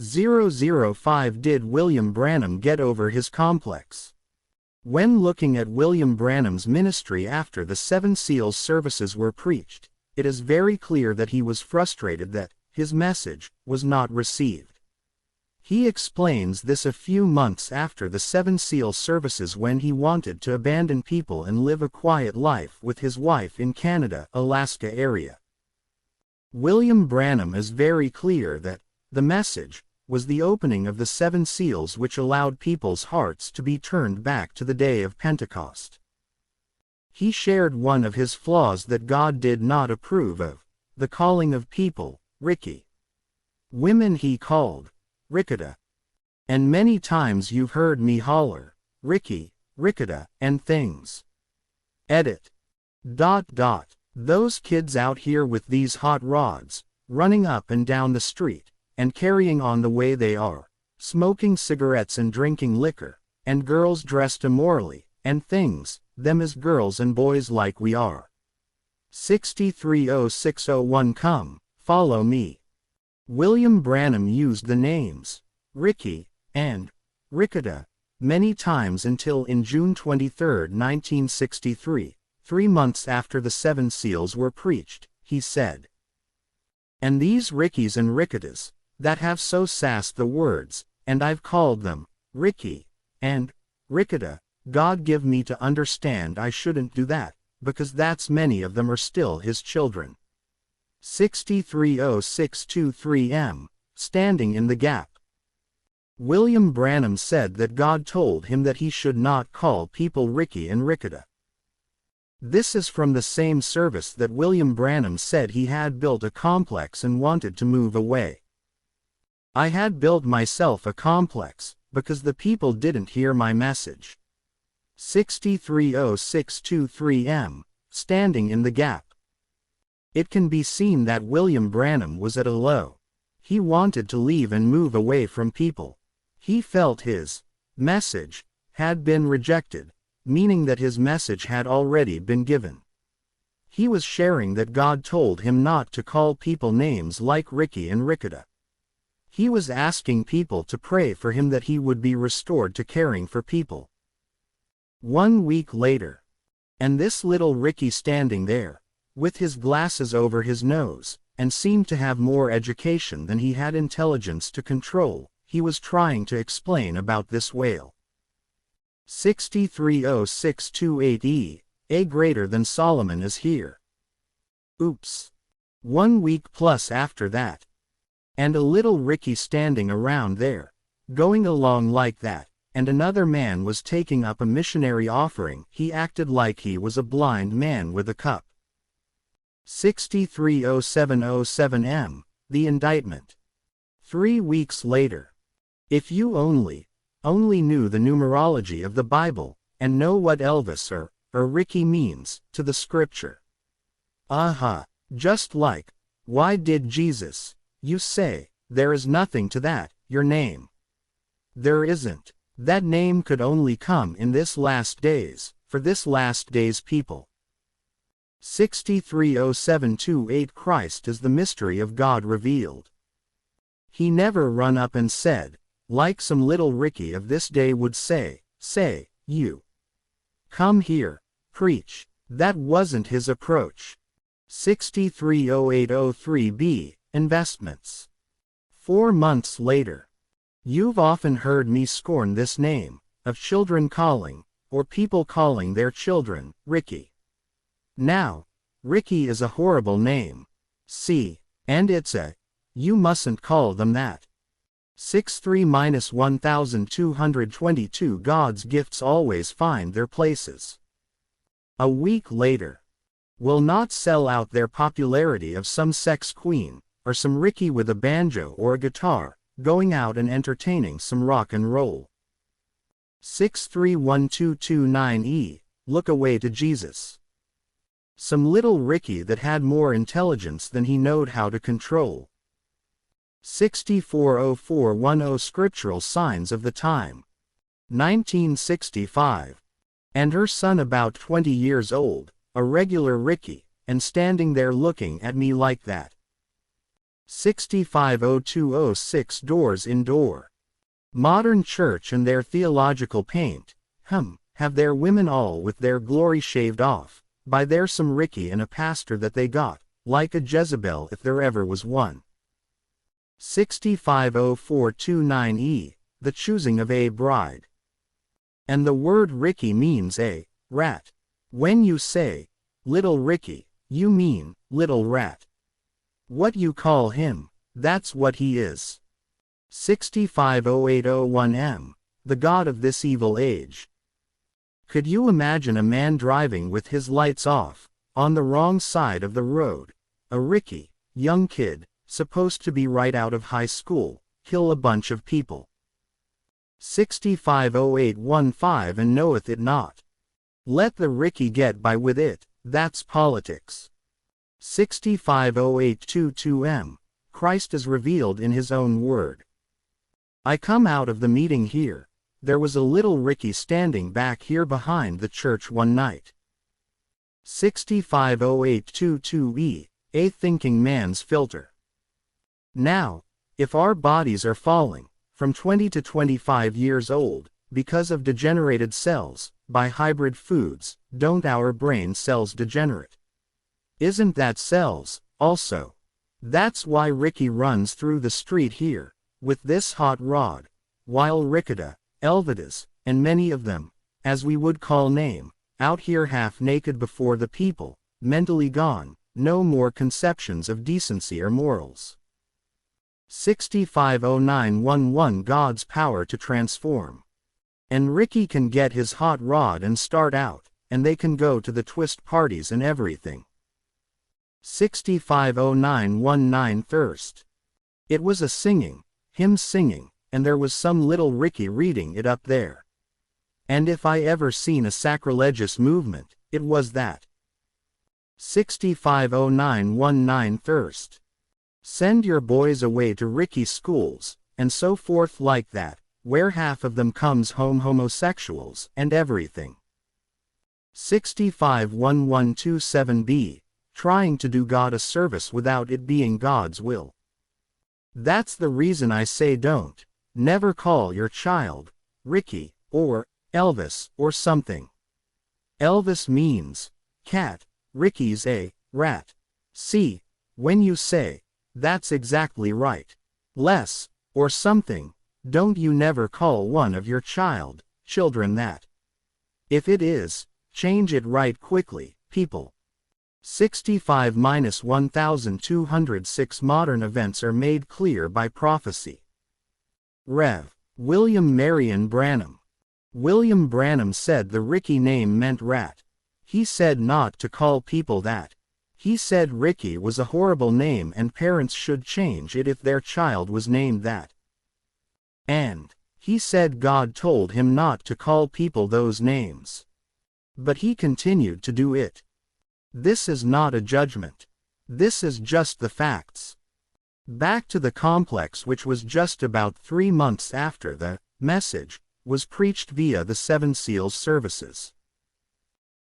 005 Did William Branham get over his complex? When looking at William Branham's ministry after the Seven Seals services were preached, it is very clear that he was frustrated that his message was not received. He explains this a few months after the Seven Seals services when he wanted to abandon people and live a quiet life with his wife in Canada, Alaska area. William Branham is very clear that the message was the opening of the seven seals which allowed people's hearts to be turned back to the day of Pentecost. He shared one of his flaws that God did not approve of, the calling of people, Ricky. Women he called, ricketta. And many times you've heard me holler, Ricky, ricketta, and things. Edit. Those kids out here with these hot rods, running up and down the street, and carrying on the way they are, smoking cigarettes and drinking liquor, and girls dressed immorally, and things, them is girls and boys like we are. 630601 Come, follow me. William Branham used the names, Ricky, and ricketta, many times until in June 23, 1963, 3 months after the Seven Seals were preached, he said. And these Rickies and rickettas, that have so sassed the words, and I've called them, Ricky, and ricketta, God give me to understand I shouldn't do that, because that's many of them are still his children. 630623 Standing in the Gap. William Branham said that God told him that he should not call people Ricky and ricketta. This is from the same service that William Branham said he had built a complex and wanted to move away. I had built myself a complex, because the people didn't hear my message. 630623 Standing in the Gap. It can be seen that William Branham was at a low. He wanted to leave and move away from people. He felt his message had been rejected, meaning that his message had already been given. He was sharing that God told him not to call people names like Ricky and ricketta. He was asking people to pray for him that he would be restored to caring for people. 1 week later. And this little Ricky standing there, with his glasses over his nose, and seemed to have more education than he had intelligence to control, he was trying to explain about this whale. 630628 A greater than Solomon is here. Oops. 1 week plus after that. And a little Ricky standing around there, going along like that, and another man was taking up a missionary offering. He acted like he was a blind man with a cup. 630707 The Indictment. 3 weeks later. If you only knew the numerology of the Bible, and know what Elvis or Ricky means to the scripture. Just like, why did Jesus, you say, there is nothing to that, your name. There isn't. That name could only come in this last days, for this last day's people. 630728 Christ is the mystery of God revealed. He never run up and said, like some little Ricky of this day would say, you. Come here, preach. That wasn't his approach. 630803b Investments. 4 months later. You've often heard me scorn this name, of children calling, or people calling their children, Ricky. Now, Ricky is a horrible name. See, and it's you mustn't call them that. 63-1222 God's gifts always find their places. A week later. Will not sell out their popularity of some sex queen, or some Ricky with a banjo or a guitar, going out and entertaining some rock and roll. 631229 Look away to Jesus. Some little Ricky that had more intelligence than he knowed how to control. 640410 Scriptural Signs of the Time. 1965. And her son about 20 years old, a regular Ricky, and standing there looking at me like that. 65020 doors indoor. Modern church and their theological paint, have their women all with their glory shaved off, by there some Ricky and a pastor that they got, like a Jezebel if there ever was one. 6500429 the choosing of a bride. And the word Ricky means a rat. When you say, little Ricky, you mean, little rat. What you call him, that's what he is. 6500801 the god of this evil age. Could you imagine a man driving with his lights off, on the wrong side of the road? A Ricky, young kid, supposed to be right out of high school, kill a bunch of people. 6500815 and knoweth it not. Let the Ricky get by with it, that's politics. 6500822 Christ is revealed in his own word. I come out of the meeting here. There was a little Ricky standing back here behind the church one night. 6500822 a thinking man's filter. Now, if our bodies are falling, from 20 to 25 years old, because of degenerated cells, by hybrid foods, don't our brain cells degenerate? Isn't that cells, also? That's why Ricky runs through the street here, with this hot rod, while ricketta, Elvidas, and many of them, as we would call name, out here half naked before the people, mentally gone, no more conceptions of decency or morals. 6500911 God's power to transform. And Ricky can get his hot rod and start out, and they can go to the twist parties and everything. 6500919 Thirst. It was a singing, hymn singing, and there was some little Ricky reading it up there. And if I ever seen a sacrilegious movement, it was that. 6500919 Thirst. Send your boys away to Ricky schools, and so forth like that, where half of them comes home homosexuals, and everything. 6501127 Trying to do God a service without it being God's will. That's the reason I say don't. Never call your child Ricky, or Elvis, or something. Elvis means cat, Ricky's a rat. See, when you say, that's exactly right. Les, or something, don't you never call one of your children that. If it is, change it right quickly, people. 65-1206 Modern events are made clear by prophecy. Rev. William Marion Branham. William Branham said the Ricky name meant rat. He said not to call people that. He said Ricky was a horrible name and parents should change it if their child was named that. And he said God told him not to call people those names. But he continued to do it. This is not a judgment. This is just the facts. Back to the complex, which was just about 3 months after the message was preached via the Seven Seals services.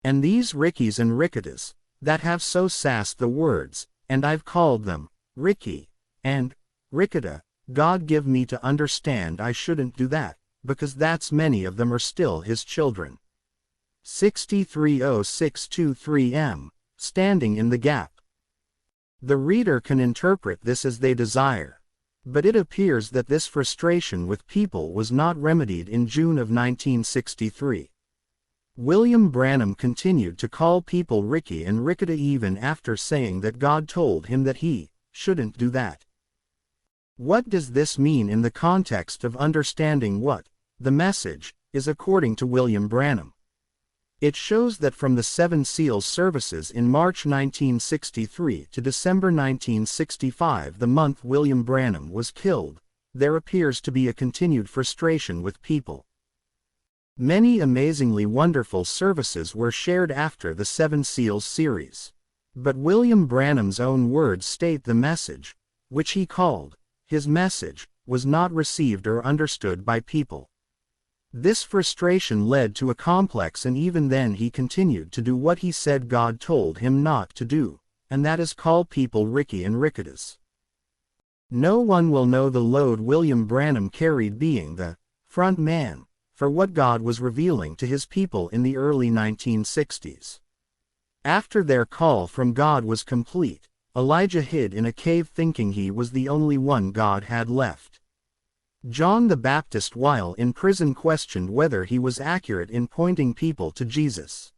And these Rickies and Rickettas, that have so sassed the words, and I've called them Ricky and Ricketta, God give me to understand I shouldn't do that, because that's many of them are still his children. 6300623 Standing in the gap. The reader can interpret this as they desire. But it appears that this frustration with people was not remedied in June of 1963. William Branham continued to call people Ricky and Ricketta even after saying that God told him that he shouldn't do that. What does this mean in the context of understanding what the message is according to William Branham? It shows that from the Seven Seals services in March 1963 to December 1965, the month William Branham was killed, there appears to be a continued frustration with people. Many amazingly wonderful services were shared after the Seven Seals series. But William Branham's own words state the message, which he called his message, was not received or understood by people. This frustration led to a complex, and even then he continued to do what he said God told him not to do, and that is call people Ricky and Rickettas. No one will know the load William Branham carried being the front man for what God was revealing to his people in the early 1960s. After their call from God was complete, Elijah hid in a cave thinking he was the only one God had left. John the Baptist while in prison questioned whether he was accurate in pointing people to Jesus.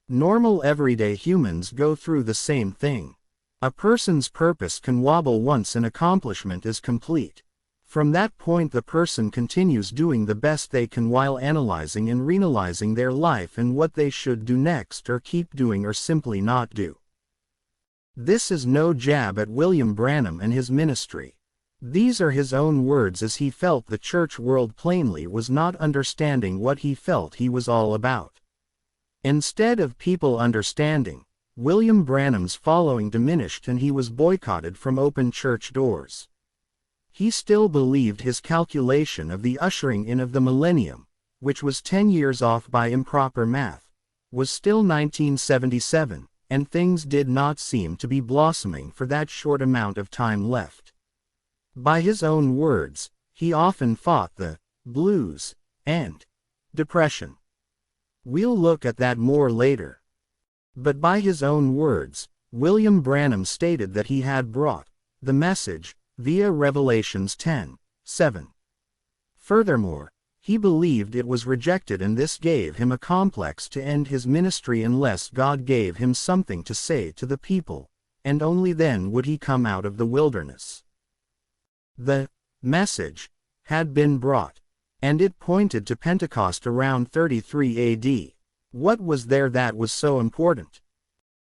Normal everyday humans go through the same thing. A person's purpose can wobble once an accomplishment is complete. From that point the person continues doing the best they can while analyzing and reanalyzing their life and what they should do next or keep doing or simply not do. This is no jab at William Branham and his ministry. These are his own words as he felt the church world plainly was not understanding what he felt he was all about. Instead of people understanding, William Branham's following diminished and he was boycotted from open church doors. He still believed his calculation of the ushering in of the millennium, which was 10 years off by improper math, was still 1977, and things did not seem to be blossoming for that short amount of time left. By his own words, he often fought the blues and depression. We'll look at that more later. But by his own words, William Branham stated that he had brought the message via Revelations 10:7. Furthermore, he believed it was rejected and this gave him a complex to end his ministry unless God gave him something to say to the people, and only then would he come out of the wilderness. The message had been brought, and it pointed to Pentecost around 33 AD. What was there that was so important?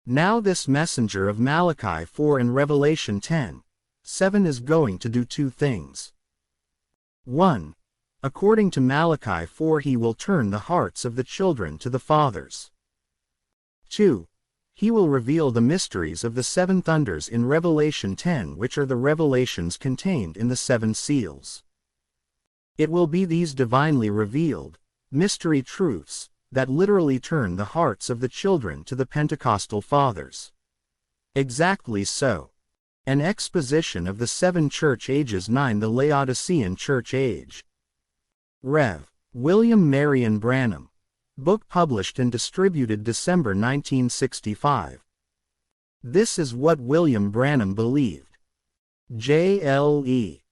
Now this messenger of Malachi 4 and Revelation 10:7 is going to do two things. 1. According to Malachi 4 he will turn the hearts of the children to the fathers. 2. He will reveal the mysteries of the seven thunders in Revelation 10 which are the revelations contained in the seven seals. It will be these divinely revealed, mystery truths, that literally turn the hearts of the children to the Pentecostal fathers. Exactly so. An exposition of the seven church ages. 9 The Laodicean church age. Rev. William Marion Branham. Book published and distributed December 1965. This is what William Branham believed. J.L.E.